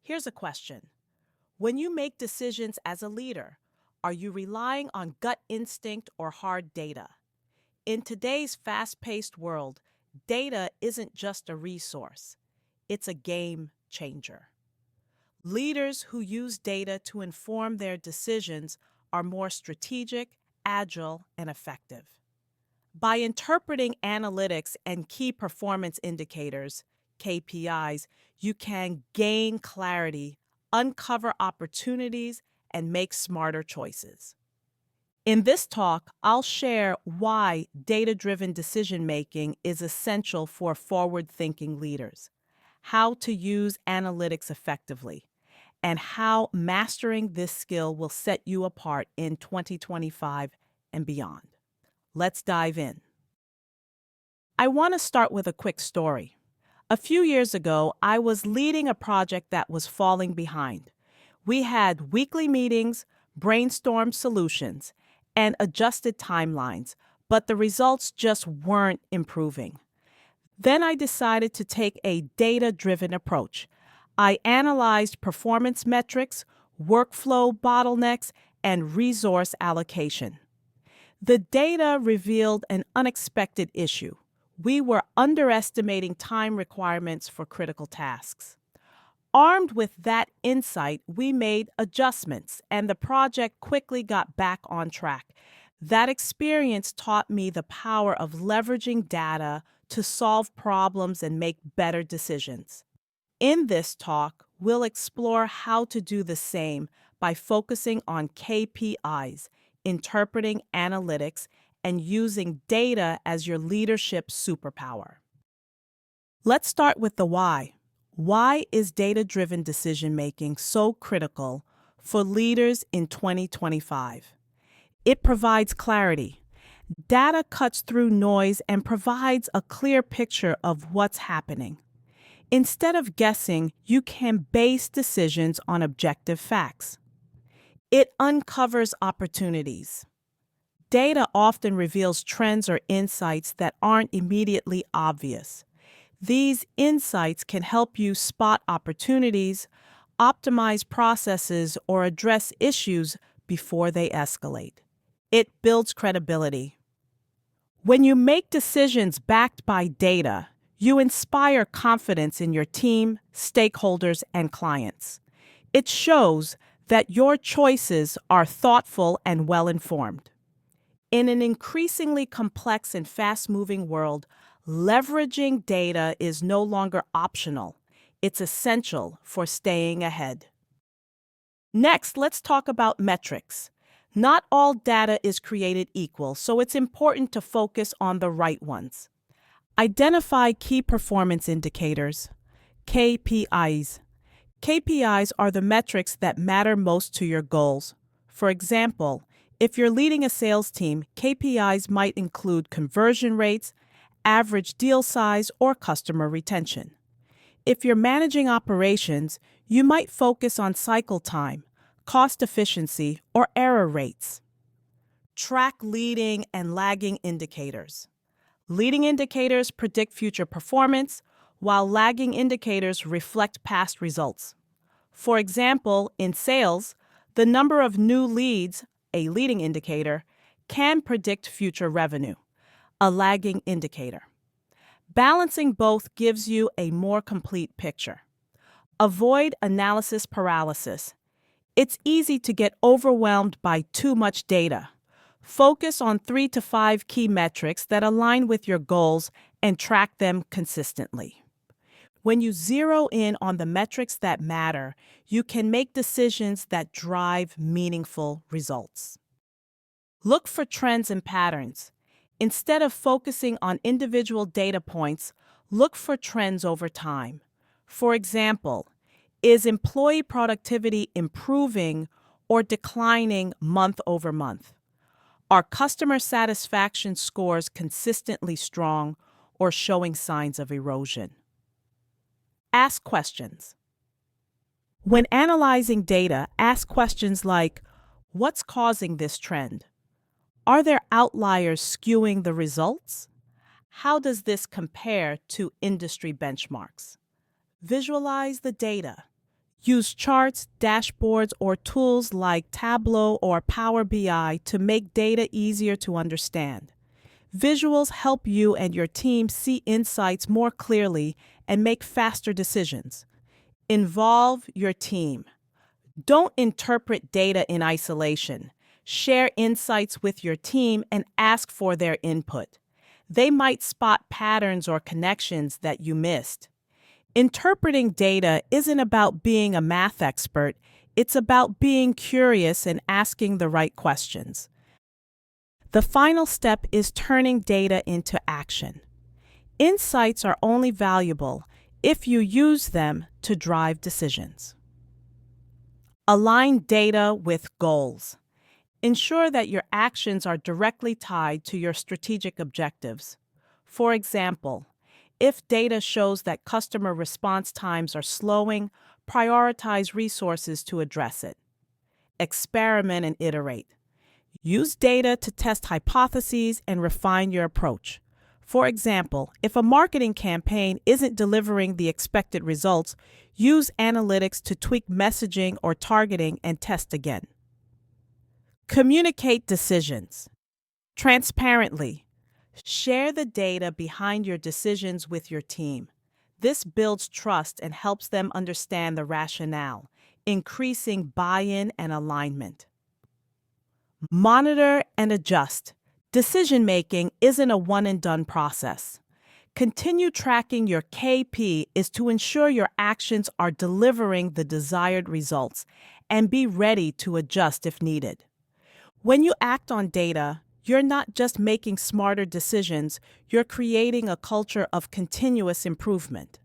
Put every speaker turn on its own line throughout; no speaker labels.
Here's a question. When you make decisions as a leader, are you relying on gut instinct or hard data? In today's fast paced world, data isn't just a resource, it's a game changer. Leaders who use data to inform their decisions are more strategic, agile, and effective. By interpreting analytics and key performance indicators, KPIs, you can gain clarity, uncover opportunities, and make smarter choices. In this talk, I'll share why data driven decision making is essential for forward thinking leaders, how to use analytics effectively, and how mastering this skill will set you apart in 2025 and beyond. Let's dive in. I want to start with a quick story. A few years ago, I was leading a project that was falling behind. We had weekly meetings, brainstormed solutions, and adjusted timelines, but the results just weren't improving. Then I decided to take a data-driven approach. I analyzed performance metrics, workflow bottlenecks, and resource allocation. The data revealed an unexpected issue. We were underestimating time requirements for critical tasks. Armed with that insight, we made adjustments, and the project quickly got back on track. That experience taught me the power of leveraging data to solve problems and make better decisions. In this talk, we'll explore how to do the same by focusing on KPIs, interpreting analytics, and using data as your leadership superpower. Let's start with the why. Why is data-driven decision-making so critical for leaders in 2025? It provides clarity. Data cuts through noise and provides a clear picture of what's happening. Instead of guessing, you can base decisions on objective facts. It uncovers opportunities. Data often reveals trends or insights that aren't immediately obvious. These insights can help you spot opportunities, optimize processes, or address issues before they escalate. It builds credibility. When you make decisions backed by data, you inspire confidence in your team, stakeholders, and clients. It shows that your choices are thoughtful and well-informed. In an increasingly complex and fast-moving world, leveraging data is no longer optional. It's essential for staying ahead. Next, let's talk about metrics. Not all data is created equal, so it's important to focus on the right ones. Identify key performance indicators, KPIs. KPIs are the metrics that matter most to your goals. For example, if you're leading a sales team, KPIs might include conversion rates, average deal size, or customer retention. If you're managing operations, you might focus on cycle time, cost efficiency, or error rates. Track leading and lagging indicators. Leading indicators predict future performance, while lagging indicators reflect past results. For example, in sales, the number of new leads, a leading indicator, can predict future revenue, a lagging indicator. Balancing both gives you a more complete picture. Avoid analysis paralysis. It's easy to get overwhelmed by too much data. Focus on 3 to 5 key metrics that align with your goals and track them consistently. When you zero in on the metrics that matter, you can make decisions that drive meaningful results. Look for trends and patterns. Instead of focusing on individual data points, look for trends over time. For example, is employee productivity improving or declining month over month? Are customer satisfaction scores consistently strong or showing signs of erosion? Ask questions. When analyzing data, ask questions like, what's causing this trend? Are there outliers skewing the results? How does this compare to industry benchmarks? Visualize the data. Use charts, dashboards, or tools like Tableau or Power BI to make data easier to understand. Visuals help you and your team see insights more clearly and make faster decisions. Involve your team. Don't interpret data in isolation. Share insights with your team and ask for their input. They might spot patterns or connections that you missed. Interpreting data isn't about being a math expert, it's about being curious and asking the right questions. The final step is turning data into action. Insights are only valuable if you use them to drive decisions. Align data with goals. Ensure that your actions are directly tied to your strategic objectives. For example, if data shows that customer response times are slowing, prioritize resources to address it. Experiment and iterate. Use data to test hypotheses and refine your approach. For example, if a marketing campaign isn't delivering the expected results, use analytics to tweak messaging or targeting and test again. Communicate decisions transparently. Share the data behind your decisions with your team. This builds trust and helps them understand the rationale, increasing buy-in and alignment. Monitor and adjust. Decision-making isn't a one-and-done process. Continue tracking your KPIs to ensure your actions are delivering the desired results, and be ready to adjust if needed. When you act on data, you're not just making smarter decisions, you're creating a culture of continuous improvement.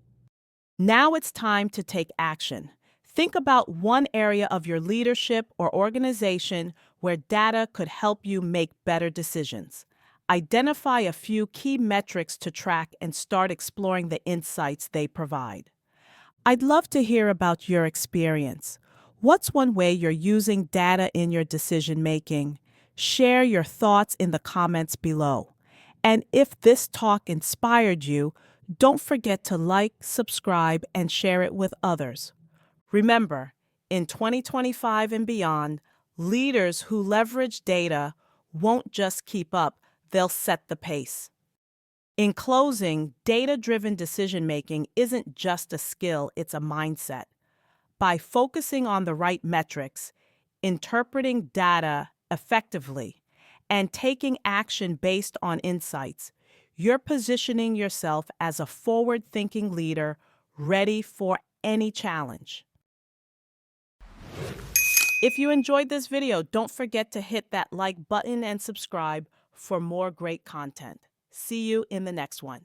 Now it's time to take action. Think about one area of your leadership or organization where data could help you make better decisions. Identify a few key metrics to track and start exploring the insights they provide. I'd love to hear about your experience. What's one way you're using data in your decision making? Share your thoughts in the comments below. And if this talk inspired you, don't forget to like, subscribe, and share it with others. Remember, in 2025 and beyond, leaders who leverage data won't just keep up, they'll set the pace. In closing, data-driven decision-making isn't just a skill, it's a mindset. By focusing on the right metrics, interpreting data effectively, and taking action based on insights, you're positioning yourself as a forward-thinking leader ready for any challenge. If you enjoyed this video, don't forget to hit that like button and subscribe for more great content. See you in the next one.